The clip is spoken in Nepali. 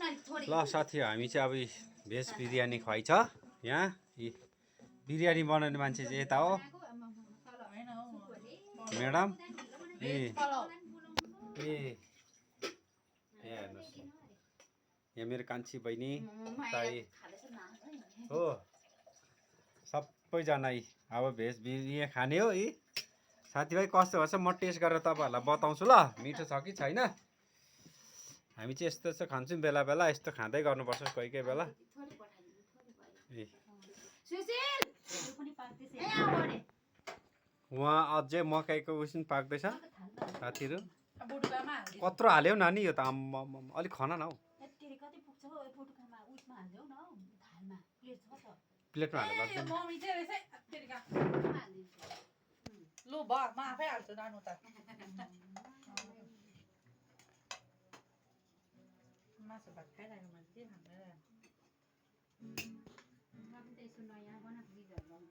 ल साथी हामी चाहिँ अब भेज बिरयानी खुवाइछ यहाँ बिरयानी बनाउने मान्छे चाहिँ यता हो म्याडम ए हेर्नुहोस् यहाँ मेरो कान्छी बहिनी हो सबैजना अब भेज बिरयानी खाने हो साथीभाइ कस्तो गर्छ म टेस्ट गरेर तपाईँहरूलाई बताउँछु ल मिठो छ कि छैन हामी चाहिँ यस्तो यस्तो खान्छौँ बेला बेला यस्तो खाँदै गर्नुपर्छ कोही कोही बेला उहाँ अझै मकैको उसिन पाक्दैछ साथीहरू कत्रो हाल्यौ नानी यो त अलिक खन न हौ प्लेटमा हाल्नु लाग्दैन लु म आफै हाल्छु नानु त मासु भात खाइरहेको मान्छे के खाँदैन